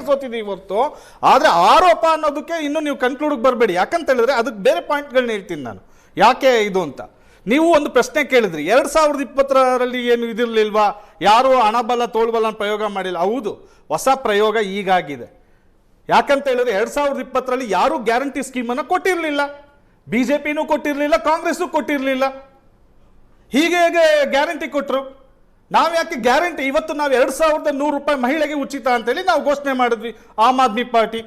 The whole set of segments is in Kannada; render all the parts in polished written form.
ಸೋತಿದ್ದೀವಿ ಹೊರತು. ಆದ್ರೆ ಆರೋಪ ಅನ್ನೋದಕ್ಕೆ ಇನ್ನು ನೀವು ಕನ್ಕ್ಲೂಡ್ ಬರಬೇಡಿ. ಯಾಕಂತ ಹೇಳಿದ್ರೆ ಅದಕ್ಕೆ ಬೇರೆ ಪಾಯಿಂಟ್ಗಳನ್ನ ಹೇಳ್ತೀನಿ ನಾನು, ಯಾಕೆ ಇದು ಅಂತ. ನೀವು ಒಂದು ಪ್ರಶ್ನೆ ಕೇಳಿದ್ರಿ, 2020ರಲ್ಲಿ ಏನು ಇದಿರ್ಲಿಲ್ವಾ, ಯಾರು ಹಣಬಲ ತೋಳ್ಬಲ ಪ್ರಯೋಗ ಮಾಡಿಲ್ಲ. ಹೌದು, ಹೊಸ ಪ್ರಯೋಗ ಈಗಾಗಿದೆ. ಯಾಕಂತ ಹೇಳಿದ್ರೆ 2020ರಲ್ಲಿ ಯಾರು ಗ್ಯಾರಂಟಿ ಸ್ಕೀಮ್ ಅನ್ನ ಕೊಟ್ಟಿರ್ಲಿಲ್ಲ, ಬಿಜೆಪಿನೂ ಕೊಟ್ಟಿರ್ಲಿಲ್ಲ, ಕಾಂಗ್ರೆಸ್ ಕೊಟ್ಟಿರ್ಲಿಲ್ಲ. ಹೀಗೆ ಗ್ಯಾರಂಟಿ ಕೊಟ್ಟರು. ನಾವ್ ಯಾಕೆ ಗ್ಯಾರಂಟಿ ಇವತ್ತು ನಾವು 2100 ರೂಪಾಯಿ ಮಹಿಳೆಗೆ ಉಚಿತ ಅಂತೇಳಿ ನಾವು ಘೋಷಣೆ ಮಾಡಿದ್ವಿ, ಆಮ್ ಆದ್ಮಿ ಪಾರ್ಟಿ.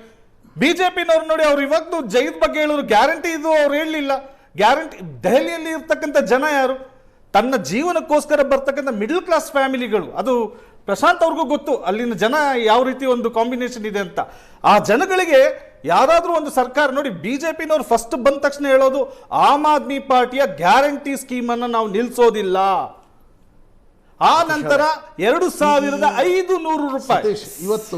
ಬಿಜೆಪಿನವ್ರು ನೋಡಿ, ಅವ್ರು ಇವತ್ತು ಜೈದ್ ಬಗ್ಗೆ ಹೇಳಿದ್ರು, ಗ್ಯಾರಂಟಿ ಇದು ಅವ್ರು ಹೇಳಲಿಲ್ಲ. ಗ್ಯಾರಂಟಿ ದೆಹಲಿಯಲ್ಲಿ ಇರ್ತಕ್ಕಂಥ ಜನ ಯಾರು, ತನ್ನ ಜೀವನಕ್ಕೋಸ್ಕರ ಬರ್ತಕ್ಕಂಥ ಮಿಡಲ್ ಕ್ಲಾಸ್ ಫ್ಯಾಮಿಲಿಗಳು. ಅದು ಪ್ರಶಾಂತ್ ಅವ್ರಿಗೂ ಗೊತ್ತು ಅಲ್ಲಿನ ಜನ ಯಾವ ರೀತಿ ಒಂದು ಕಾಂಬಿನೇಷನ್ ಇದೆ ಅಂತ. ಆ ಜನಗಳಿಗೆ ಯಾರಾದ್ರೂ ಒಂದು ಸರ್ಕಾರ ನೋಡಿ, ಬಿಜೆಪಿನವ್ರು ಫಸ್ಟ್ ಬಂದ ತಕ್ಷಣ ಹೇಳೋದು ಆಮ್ ಆದ್ಮಿ ಪಾರ್ಟಿಯ ಗ್ಯಾರಂಟಿ ಸ್ಕೀಮ್ ಅನ್ನ ನಾವು ನಿಲ್ಸೋದಿಲ್ಲ. ಆ ನಂತರ 2500 ರೂಪಾಯಿ ಇವತ್ತು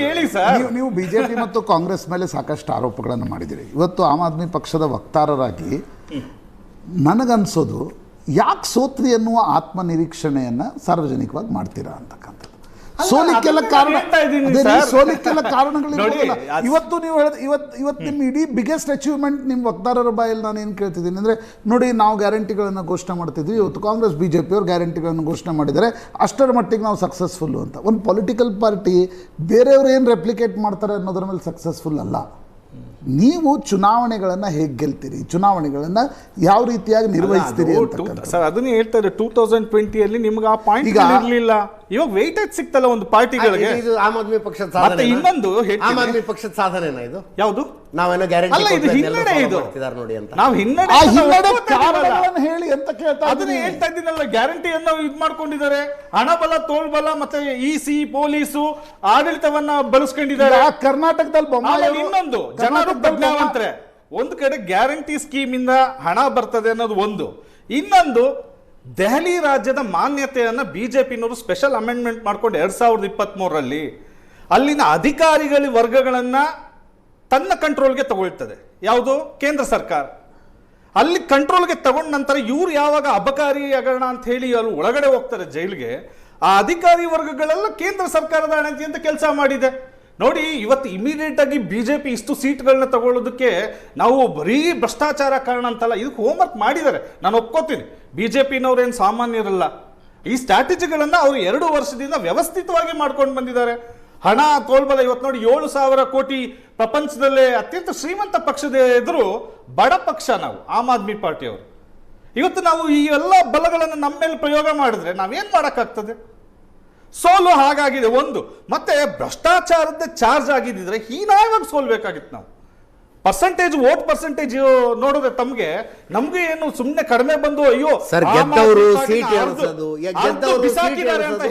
ಹೇಳಿ ಸರ್. ನೀವು ಬಿಜೆಪಿ ಮತ್ತು ಕಾಂಗ್ರೆಸ್ ಮೇಲೆ ಸಾಕಷ್ಟು ಆರೋಪಗಳನ್ನು ಮಾಡಿದಿರಿ. ಇವತ್ತು ಆಮ್ ಆದ್ಮಿ ಪಕ್ಷದ ವಕ್ತಾರರಾಗಿ ನನಗನ್ಸೋದು, ಯಾಕೆ ಸೋತ್ರಿ ಅನ್ನುವ ಆತ್ಮನಿರೀಕ್ಷಣೆಯನ್ನ ಸಾರ್ವಜನಿಕವಾಗಿ ಮಾಡ್ತೀರಾ ಅಂತಕ್ಕಂಥದ್ದು. ಸೋಲಿಕ್ಕೆಲ್ಲ ಕಾರಣಗಳಿರ್ಬೋದಲ್ಲ. ಇವತ್ತು ನೀವು ಇವತ್ತು ನಿಮ್ಮ ಇಡೀ ಬಿಗ್ಗೆಸ್ಟ್ ಅಚೀವ್ಮೆಂಟ್ ನಿಮ್ಮ ವಕ್ತಾರರ ಬಾಯಲ್ಲಿ ನಾನು ಏನು ಕೇಳ್ತಿದ್ದೀನಿ ಅಂದರೆ, ನೋಡಿ ನಾವು ಗ್ಯಾರಂಟಿಗಳನ್ನು ಘೋಷಣೆ ಮಾಡ್ತಿದ್ವಿ, ಇವತ್ತು ಕಾಂಗ್ರೆಸ್ ಬಿಜೆಪಿಯವರು ಗ್ಯಾರಂಟಿಗಳನ್ನು ಘೋಷಣೆ ಮಾಡಿದ್ದಾರೆ, ಅಷ್ಟರ ಮಟ್ಟಿಗೆ ನಾವು ಸಕ್ಸಸ್ಫುಲ್ಲು ಅಂತ. ಒಂದು ಪೊಲಿಟಿಕಲ್ ಪಾರ್ಟಿ ಬೇರೆಯವರು ಏನು ರೆಪ್ಲಿಕೇಟ್ ಮಾಡ್ತಾರೆ ಅನ್ನೋದ್ರ ಮೇಲೆ ಸಕ್ಸಸ್ಫುಲ್ ಅಲ್ಲ. ನೀವು ಚುನಾವಣೆಗಳನ್ನ ಹೇಗೆ ಗೆಲ್ತೀರಿ, ಚುನಾವಣೆಗಳನ್ನ ಯಾವ ರೀತಿಯಾಗಿ ನಿರ್ವಹಿಸ್ತೀರಿ ಅಂತ ಸರ್ ಅದನ್ನೇ ಹೇಳ್ತಾ ಇದ್ದಾರೆ. 2020ಯಲ್ಲಿ ನಿಮ್ಗೆ ಆ ಪಾಯಿಂಟ್ ಇರಲಿಲ್ಲ, ಇವಾಗ ವೆಯ್ಟೇಜ್ ಸಿಕ್ತಲ್ಲ ಒಂದು ಪಾರ್ಟಿಗಳಿಗೆ. ಇದು ಆಮ್ ಆದ್ಮಿ ಪಕ್ಷದ ಸಾಧನೆ. ಇನ್ನೊಂದು ಆಮ್ ಆದ್ಮಿ ಪಕ್ಷದ ಸಾಧನೆನಾ ಇದು? ಯಾವುದು ನಾವೇನೋ ಗ್ಯಾರಂಟಿ ನೋಡಿ ಅಂತ ನಾವು ಹಿನ್ನಡೆ ಹೇಳಿ ಅಂತ ಕೇಳ್ತಾ ಅದನ್ನ ಹೇಳ್ತಾ ಇದ್ದೀನಲ್ಲ. ಗ್ಯಾರಂಟಿಯನ್ನು ಇದು ಮಾಡ್ಕೊಂಡಿದ್ದಾರೆ, ಹಣಬಲ ತೋಳ್ಬಲ ಮತ್ತೆ ಇಸಿ ಪೊಲೀಸು ಆಡಳಿತವನ್ನ ಬಳಸ್ಕೊಂಡಿದ್ದಾರೆ. ಕರ್ನಾಟಕದಲ್ಲಿ ಇನ್ನೊಂದು ಜನರು ಪ್ರಜ್ಞಾವಂತರೆ. ಒಂದು ಕಡೆ ಗ್ಯಾರಂಟಿ ಸ್ಕೀಮ್ ಇಂದ ಹಣ ಬರ್ತದೆ ಅನ್ನೋದು ಒಂದು, ಇನ್ನೊಂದು ದೆಹಲಿ ರಾಜ್ಯದ ಮಾನ್ಯತೆಯನ್ನ ಬಿಜೆಪಿನವರು ಸ್ಪೆಷಲ್ ಅಮೆಂಡ್ಮೆಂಟ್ ಮಾಡ್ಕೊಂಡು 2023ರಲ್ಲಿ ಅಲ್ಲಿನ ಅಧಿಕಾರಿಗಳ ವರ್ಗಗಳನ್ನ ತನ್ನ ಕಂಟ್ರೋಲ್ಗೆ ತಗೊಳ್ತದೆ. ಯಾವುದು? ಕೇಂದ್ರ ಸರ್ಕಾರ. ಅಲ್ಲಿ ಕಂಟ್ರೋಲ್ಗೆ ತಗೊಂಡ ನಂತರ ಇವ್ರು ಯಾವಾಗ ಅಬಕಾರಿ ಹಗರಣ ಅಂತ ಹೇಳಿ ಅಲ್ಲಿ ಒಳಗಡೆ ಹೋಗ್ತಾರೆ ಜೈಲಿಗೆ, ಆ ಅಧಿಕಾರಿ ವರ್ಗಗಳೆಲ್ಲ ಕೇಂದ್ರ ಸರ್ಕಾರದ ಅಣತಿ ಅಂತ ಕೆಲಸ ಮಾಡಿದೆ. ನೋಡಿ, ಇವತ್ತು ಇಮಿಡಿಯೇಟ್ ಆಗಿ ಬಿಜೆಪಿ ಇಷ್ಟು ಸೀಟ್ಗಳನ್ನ ತಗೊಳ್ಳೋದಕ್ಕೆ ನಾವು ಬರೀ ಭ್ರಷ್ಟಾಚಾರ ಕಾರಣ ಅಂತಲ್ಲ, ಇದಕ್ಕೆ ಹೋಮ್ವರ್ಕ್ ಮಾಡಿದ್ದಾರೆ, ನಾನು ಒಪ್ಕೋತೀನಿ. ಬಿಜೆಪಿನವ್ರೇನು ಸಾಮಾನ್ಯರಲ್ಲ. ಈ ಸ್ಟ್ರಾಟಜಿಗಳನ್ನ ಅವರು 2 ವರ್ಷದಿಂದ ವ್ಯವಸ್ಥಿತವಾಗಿ ಮಾಡ್ಕೊಂಡು ಬಂದಿದ್ದಾರೆ. ಹಣ ತೋಳ್ಬಲ ಇವತ್ತು ನೋಡಿ 7,000 ಕೋಟಿ ಪ್ರಪಂಚದಲ್ಲೇ ಅತ್ಯಂತ ಶ್ರೀಮಂತ ಪಕ್ಷದ ಎದುರು ಬಡ ಪಕ್ಷ ನಾವು ಆಮ್ ಆದ್ಮಿ ಪಾರ್ಟಿಯವರು. ಇವತ್ತು ನಾವು ಈ ಎಲ್ಲ ಬಲಗಳನ್ನು ನಮ್ಮ ಮೇಲೆ ಪ್ರಯೋಗ ಮಾಡಿದ್ರೆ ನಾವೇನ್ ಮಾಡಕ್ಕಾಗ್ತದೆ? ಸೋಲು ಹಾಗಾಗಿದೆ ಒಂದು. ಮತ್ತೆ ಭ್ರಷ್ಟಾಚಾರದ ಚಾರ್ಜ್ ಆಗಿದ್ದಿದ್ರೆ ಹೀನಾಯವಾಗಿ ಸೋಲ್ಬೇಕಾಗಿತ್ತು ನಾವು. ವೋಟ್ ಪರ್ಸೆಂಟೇಜ್ ನೋಡಿದ್ರೆ ನಮ್ಗೆ ಏನು ಸುಮ್ಮನೆ ಕಡಿಮೆ ಬಂದು ಅಯ್ಯೋ ಗೆದ್ದವರು ಸೀಟ್ ಎಣಿಸೋದು,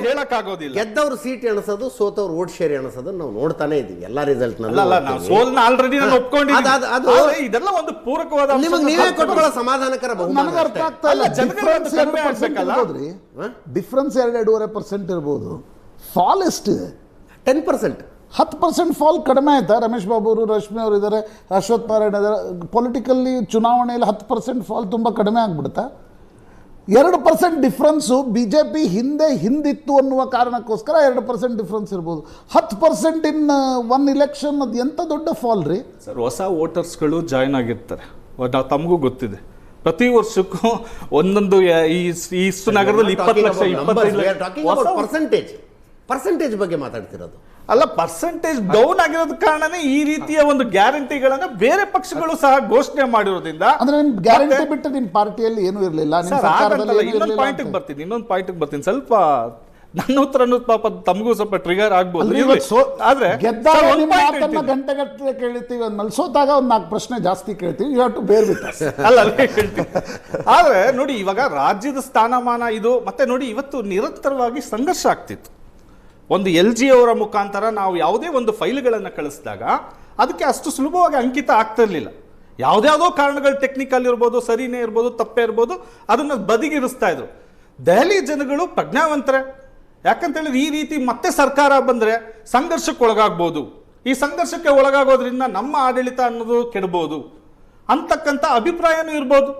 ಹೇಳಕ್ಕಾಗೋದಿಲ್ಲ. ಗೆದ್ದವರು ಸೀಟ್ ಎಣಿಸೋದು, ಸೋತವ್ರು ವೋಟ್ ಶೇರ್ ಎಣಿಸೋದು ನಾವು ನೋಡ್ತಾನೆ ಇದೀವಿ ಎಲ್ಲ ರಿಸಲ್ಟ್ ಸೋಲ್ನ ಆಲ್ರೆಡಿ ನಾನು ಒಪ್ಕೊಂಡಿದ್ದೀನಿ. ಇದೆಲ್ಲ ಒಂದು ಪೂರಕವಾದ ನೀವೇ ಕೊಟ್ಕೊಳ್ಳೋ ಸಮಾಧಾನಕರ ಡಿಫ್ರೆನ್ಸ್ 2.5% ಇರ್ಬೋದು. ಫಾಲ್ ಎಷ್ಟಿದೆ? 10%. 10% ಫಾಲ್ ಕಡಿಮೆ ಆಯ್ತಾ? ರಮೇಶ್ ಬಾಬು ಅವರು, ರಶ್ಮಿ ಅವರು ಇದ್ದಾರೆ, ಅಶ್ವಥ್ ನಾರಾಯಣ ಇದ್ದಾರೆ. ಪೊಲಿಟಿಕಲ್ಲಿ ಚುನಾವಣೆಯಲ್ಲಿ 10% ಫಾಲ್ ತುಂಬ ಕಡಿಮೆ ಆಗ್ಬಿಡುತ್ತಾ? 2% ಡಿಫ್ರೆನ್ಸು ಬಿಜೆಪಿ ಹಿಂದಿತ್ತು ಅನ್ನುವ ಕಾರಣಕ್ಕೋಸ್ಕರ 2% ಡಿಫ್ರೆನ್ಸ್ ಇರ್ಬೋದು. 10% ಇನ್ ಒನ್ ಇಲೆಕ್ಷನ್ ಅದು ಎಂತ ದೊಡ್ಡ ಫಾಲ್ ರೀ ಸರ್. ಹೊಸ ವೋಟರ್ಸ್ಗಳು ಜಾಯ್ನ್ ಆಗಿರ್ತಾರೆ, ತಮಗೂ ಗೊತ್ತಿದೆ. ಪ್ರತಿ ವರ್ಷಕ್ಕೂ ಒಂದೊಂದು ಇಷ್ಟು ನಗರದಲ್ಲಿ 20 ಲಕ್ಷ 25 ಪರ್ಸೆಂಟೇಜ್ ಬಗ್ಗೆ ಮಾತಾಡ್ತಿರೋದು ಅಲ್ಲ. ಪರ್ಸೆಂಟೇಜ್ ಡೌನ್ ಆಗಿರೋದ ಕಾರಣನೇ ಈ ರೀತಿಯ ಒಂದು ಗ್ಯಾರಂಟಿಗಳನ್ನ ಬೇರೆ ಪಕ್ಷಗಳು ಸಹ ಘೋಷಣೆ ಮಾಡಿರೋದ್ರಿಂದ. ಅಂದ್ರೆ ನಿಮ್ ಗ್ಯಾರಂಟಿ ಬಿಟ್ಟು ನಿಮ್ ಪಾರ್ಟಿಯಲ್ಲಿ ಏನೂ ಇರಲಿಲ್ಲ. ಇನ್ನೊಂದು ಪಾಯಿಂಟ್ಗೆ ಬರ್ತೀನಿ. ಸ್ವಲ್ಪ ನನ್ನ ಉತ್ತರನು ಪಾಪ ತಮಗೂ ಸ್ವಲ್ಪ ಟ್ರಿಗರ್ ಆಗ್ಬೋದು. ಆದ್ರೆ ಗಂಟೆಗಟ್ಟಲೆ ಕೇಳ್ತೀವಿ, ಅಂದ್ಮೇಲೆ ಸೋತಾಗ ಒಂದು 4 ಪ್ರಶ್ನೆ ಜಾಸ್ತಿ ಕೇಳ್ತೀವಿ. You have to bear with us. ಆದ್ರೆ ನೋಡಿ, ಇವಾಗ ರಾಜ್ಯದ ಸ್ಥಾನಮಾನ ಇದು ಮತ್ತೆ ನೋಡಿ, ಇವತ್ತು ನಿರಂತರವಾಗಿ ಸಂಘರ್ಷ ಆಗ್ತಿತ್ತು. ಒಂದು LG ಅವರ ಮುಖಾಂತರ ನಾವು ಯಾವುದೇ ಒಂದು ಫೈಲ್ಗಳನ್ನು ಕಳಿಸಿದಾಗ ಅದಕ್ಕೆ ಅಷ್ಟು ಸುಲಭವಾಗಿ ಅಂಕಿತ ಆಗ್ತಿರ್ಲಿಲ್ಲ. ಯಾವುದ್ಯಾವುದೋ ಕಾರಣಗಳು ಟೆಕ್ನಿಕಲ್ ಇರ್ಬೋದು, ಸರಿನೇ ಇರ್ಬೋದು, ತಪ್ಪೇ ಇರ್ಬೋದು, ಅದನ್ನ ಬದಿಗಿರಿಸ್ತಾ ಇದ್ರು. ದೆಹಲಿ ಜನಗಳು ಪ್ರಜ್ಞಾವಂತರೆ. ಯಾಕಂತೇಳಿದ್ರೆ ಈ ರೀತಿ ಮತ್ತೆ ಸರ್ಕಾರ ಬಂದ್ರೆ ಸಂಘರ್ಷಕ್ಕೆ ಒಳಗಾಗ್ಬೋದು. ಈ ಸಂಘರ್ಷಕ್ಕೆ ಒಳಗಾಗೋದ್ರಿಂದ ನಮ್ಮ ಆಡಳಿತ ಅನ್ನೋದು ಕೆಡಬಹುದು ಅಂತಕ್ಕಂಥ ಅಭಿಪ್ರಾಯನೂ ಇರ್ಬೋದು.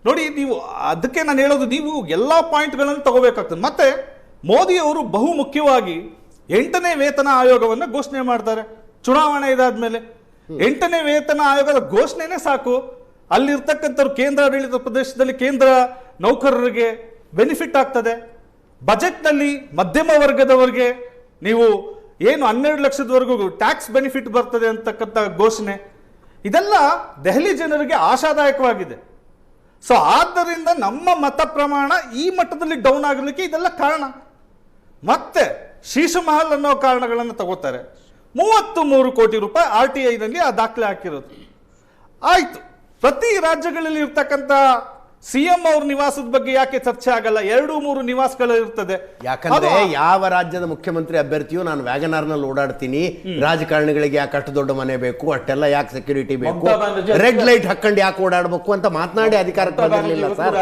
ನೋಡಿ, ನೀವು ಅದಕ್ಕೆ ನಾನು ಹೇಳೋದು, ನೀವು ಎಲ್ಲ ಪಾಯಿಂಟ್ಗಳನ್ನು ತಗೋಬೇಕಾಗ್ತದೆ. ಮತ್ತೆ ಮೋದಿಯವರು ಬಹುಮುಖ್ಯವಾಗಿ 8ನೇ ವೇತನ ಆಯೋಗವನ್ನು ಘೋಷಣೆ ಮಾಡ್ತಾರೆ. ಚುನಾವಣೆ ಇದಾದ್ಮೇಲೆ 8ನೇ ವೇತನ ಆಯೋಗದ ಘೋಷಣೆನೇ ಸಾಕು. ಅಲ್ಲಿರ್ತಕ್ಕಂಥವ್ರು ಕೇಂದ್ರಾಡಳಿತ ಪ್ರದೇಶದಲ್ಲಿ ಕೇಂದ್ರ ನೌಕರರಿಗೆ ಬೆನಿಫಿಟ್ ಆಗ್ತದೆ. ಬಜೆಟ್ನಲ್ಲಿ ಮಧ್ಯಮ ವರ್ಗದವರಿಗೆ ನೀವು ಏನು 12 ಲಕ್ಷದವರೆಗೂ ಟ್ಯಾಕ್ಸ್ ಬೆನಿಫಿಟ್ ಬರ್ತದೆ ಅಂತಕ್ಕಂಥ ಘೋಷಣೆ, ಇದೆಲ್ಲ ದೆಹಲಿ ಜನರಿಗೆ ಆಶಾದಾಯಕವಾಗಿದೆ. ಸೊ ಆದ್ದರಿಂದ ನಮ್ಮ ಮತ ಪ್ರಮಾಣ ಈ ಮಟ್ಟದಲ್ಲಿ ಡೌನ್ ಆಗಲಿಕ್ಕೆ ಇದೆಲ್ಲ ಕಾರಣ. ಮತ್ತೆ ಶೀಶು ಮಹಲ್ ಅನ್ನೋ ಕಾರಣಗಳನ್ನು ತಗೋತಾರೆ. 33 ಕೋಟಿ ರೂಪಾಯಿ RTI ನಲ್ಲಿ ಆ ದಾಖಲೆ ಹಾಕಿರೋದು. ಆಯ್ತು, ಪ್ರತಿ ರಾಜ್ಯಗಳಲ್ಲಿ ಇರ್ತಕ್ಕಂಥ CM ಅವ್ರ ನಿವಾಸದ ಬಗ್ಗೆ ಯಾಕೆ ಚರ್ಚೆ ಆಗಲ್ಲ? 2-3 ನಿವಾಸಗಳು ಇರ್ತದೆ. ಯಾಕಂದ್ರೆ ಯಾವ ರಾಜ್ಯದ ಮುಖ್ಯಮಂತ್ರಿ ಅಭ್ಯರ್ಥಿಯು ನಾನು ವ್ಯಾಗನಾರ್ ನಲ್ಲಿ ಓಡಾಡ್ತೀನಿ, ರಾಜಕಾರಣಿಗಳಿಗೆ ಯಾಕೆ ಅಷ್ಟು ದೊಡ್ಡ ಮನೆ ಬೇಕು, ಅಷ್ಟೆಲ್ಲ ಯಾಕೆ ಸೆಕ್ಯೂರಿಟಿ ಬೇಕು, ರೆಡ್ ಲೈಟ್ ಹಾಕೊಂಡು ಯಾಕೆ ಓಡಾಡಬೇಕು ಅಂತ ಮಾತನಾಡಿ ಅಧಿಕಾರಕ್ಕೆ ಬಂದಿರಲಿಲ್ಲ ಸರ್.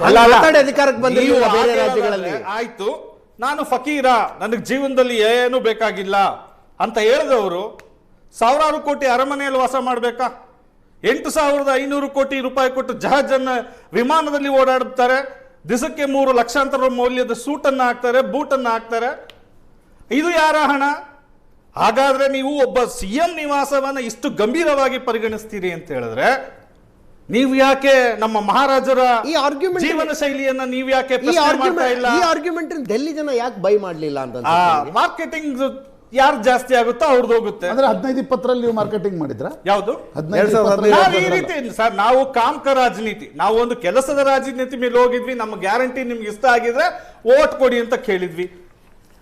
ಅಲ್ಲ, ಮಾತಾಡಿ ಅಧಿಕಾರಕ್ಕೆ ಬಂದಿರಲಿಲ್ಲ ಬೇರೆ ರಾಜ್ಯಗಳಲ್ಲಿ. ಆಯ್ತು, ನಾನು ಫಕೀರ, ನನಗೆ ಜೀವನದಲ್ಲಿ ಏನು ಬೇಕಾಗಿಲ್ಲ ಅಂತ ಹೇಳಿದವರು ಸಾವಿರಾರು ಕೋಟಿ ಅರಮನೆಯಲ್ಲಿ ವಾಸ ಮಾಡಬೇಕಾ? 8,500 ಕೋಟಿ ರೂಪಾಯಿ ಕೊಟ್ಟು ಜಹಾಜನ್ನ ವಿಮಾನದಲ್ಲಿ ಓಡಾಡುತ್ತಾರೆ. ದಿವಸಕ್ಕೆ 3 ಲಕ್ಷಾಂತರ ಮೌಲ್ಯದ ಸೂಟನ್ನು ಹಾಕ್ತಾರೆ, ಬೂಟನ್ನು ಹಾಕ್ತಾರೆ. ಇದು ಯಾರ ಹಣ? ಹಾಗಾದ್ರೆ ನೀವು ಒಬ್ಬ CM ನಿವಾಸವನ್ನ ಇಷ್ಟು ಗಂಭೀರವಾಗಿ ಪರಿಗಣಿಸ್ತೀರಿ ಅಂತ ಹೇಳಿದ್ರೆ, ನೀವು ಯಾಕೆ ನಮ್ಮ ಮಹಾರಾಜರ ಈ ಆರ್ಗ್ಯುಮೆಂಟ್ ಜೀವನ ಶೈಲಿಯನ್ನ ನೀವು ಯಾಕೆ ಪ್ರಶ್ನೆ ಮಾಡ್ತಾ ಇಲ್ಲ? ಈ ಆರ್ಗ್ಯುಮೆಂಟ್ ಡೆಲ್ಲಿ ಜನ ಯಾಕೆ ಬೈ ಮಾಡ್ಲಿಲ್ಲ ಅಂತ ಮಾರ್ಕೆಟಿಂಗ್ ಯಾರು ಜಾಸ್ತಿ ಆಗುತ್ತೋ ಅವ್ರದ್ದು ಹೋಗುತ್ತೆ. ಅಂದ್ರೆ 15-20ರಲ್ಲಿ ನೀವು ಮಾರ್ಕೆಟಿಂಗ್ ಮಾಡಿದ್ರ? ಯಾವುದು? 15-20 ಈ ರೀತಿ ಸರ್, ನಾವು ಕಾಮಕ ರಾಜನೀತಿ, ನಾವು ಒಂದು ಕೆಲಸದ ರಾಜನೀತಿ ಮೇಲೆ ಹೋಗಿದ್ವಿ. ನಮ್ಮ ಗ್ಯಾರಂಟಿ ನಿಮ್ಗೆ ಇಷ್ಟ ಆಗಿದ್ರೆ ವೋಟ್ ಕೊಡಿ ಅಂತ ಕೇಳಿದ್ವಿ.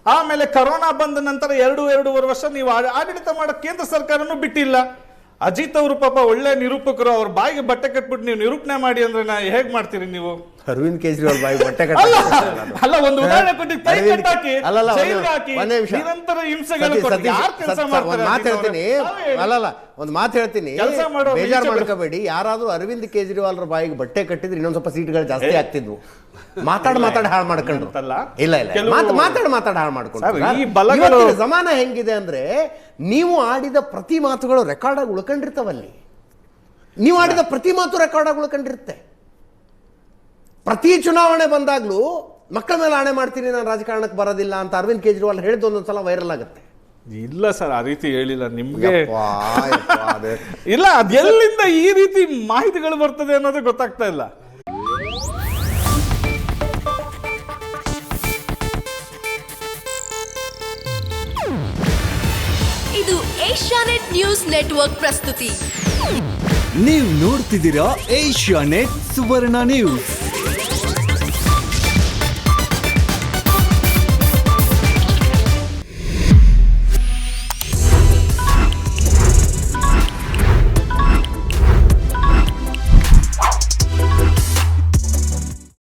ಆಮೇಲೆ ಕರೋನಾ ಬಂದ ನಂತರ 2-2.5 ವರ್ಷ ನೀವು ಆಡಳಿತ ಮಾಡೋ ಕೇಂದ್ರ ಸರ್ಕಾರನೂ ಬಿಟ್ಟಿಲ್ಲ. ಅಜಿತ್ ಅವರು ಪಾಪ ಒಳ್ಳೆ ನಿರೂಪಕರು, ಅವ್ರ ಬಾಯಿಗೆ ಬಟ್ಟೆ ಕಟ್ಬಿಟ್ಟು ನೀವು ನಿರೂಪಣೆ ಮಾಡಿ ಅಂದ್ರೆ ಹೇಗ್ ಮಾಡ್ತೀರಿ ನೀವು? ಅರವಿಂದ್ ಕೇಜ್ರಿವಾಲ್ ಬಾಯಿ ಬಟ್ಟೆ ಅಲ್ಲ, ಒಂದು ಉದಾಹರಣೆ ಕೊಟ್ಟು ಕೈ ಕಟ್ಟಾಕಿ ಜೈಲಿಗೆ ಹಾಕಿ ನಿರಂತರ ಹಿಂಸೆಗಳು ಕೊಟ್ಟು ಯಾರು ಕೆಲಸ ಮಾಡ್ತಾರೆ? ಮಾತು ಹೇಳ್ತೀನಿ, ಒಂದು ಮಾತು ಹೇಳ್ತೀನಿ, ಬೇಜಾರು ಮಾಡ್ಕೋಬೇಡಿ. ಯಾರಾದ್ರೂ ಅರವಿಂದ್ ಕೇಜ್ರಿವಾಲ್ ಬಾಯಿಗೆ ಬಟ್ಟೆ ಕಟ್ಟಿದ್ರೆ ಇನ್ನೊಂದ್ ಸ್ವಲ್ಪ ಸೀಟ್ಗಳು ಜಾಸ್ತಿ ಆಗ್ತಿದ್ವು. ಮಾತಾಡಿ ಹಾಳು ಮಾಡ್ಕೊಂಡ್ರು. ಇಲ್ಲ ಮಾತಾಡಿ ಹಾಳು ಮಾಡ್ಕೊಂಡ್ರು. ಜಮಾನ ಹೆಂಗಿದೆ ಅಂದ್ರೆ, ನೀವು ಆಡಿದ ಪ್ರತಿ ಮಾತುಗಳು ರೆಕಾರ್ಡ್ ಆಗಿ ಉಳ್ಕೊಂಡಿರ್ತಾವಲ್ಲಿ. ನೀವು ಆಡಿದ ಪ್ರತಿ ಮಾತು ರೆಕಾರ್ಡ್ ಆಗಿ ಉಳ್ಕೊಂಡಿರುತ್ತೆ. ಪ್ರತಿ ಚುನಾವಣೆ ಬಂದಾಗ್ಲೂ ಮಕ್ಕಳ ಮೇಲೆ ಆಣೆ ಮಾಡ್ತೀನಿ, ನಾನು ರಾಜಕಾರಣಕ್ಕೆ ಬರೋದಿಲ್ಲ ಅಂತ ಅರವಿಂದ್ ಕೇಜ್ರಿವಾಲ್ ಹೇಳಿದ್ದು ಒಂದೊಂದ್ಸಲ ವೈರಲ್ ಆಗುತ್ತೆ. ಇಲ್ಲ ಸರ್, ಆ ರೀತಿ ಹೇಳಿಲ್ಲ ನಿಮ್ಗೆ. ಇಲ್ಲ, ಅದೆಲ್ಲಿಂದ ಈ ರೀತಿ ಮಾಹಿತಿಗಳು ಬರ್ತದೆ ಅನ್ನೋದು ಗೊತ್ತಾಗ್ತಾ ಇಲ್ಲ. ಇದು ಏಷ್ಯಾನೆಟ್ ನ್ಯೂಸ್ ನೆಟ್ವರ್ಕ್ ಪ್ರಸ್ತುತಿ. ನೀವು ನೋಡ್ತಿದ್ದೀರಾ ಏಷ್ಯಾನೆಟ್ ಸುವರ್ಣ ನ್ಯೂಸ್.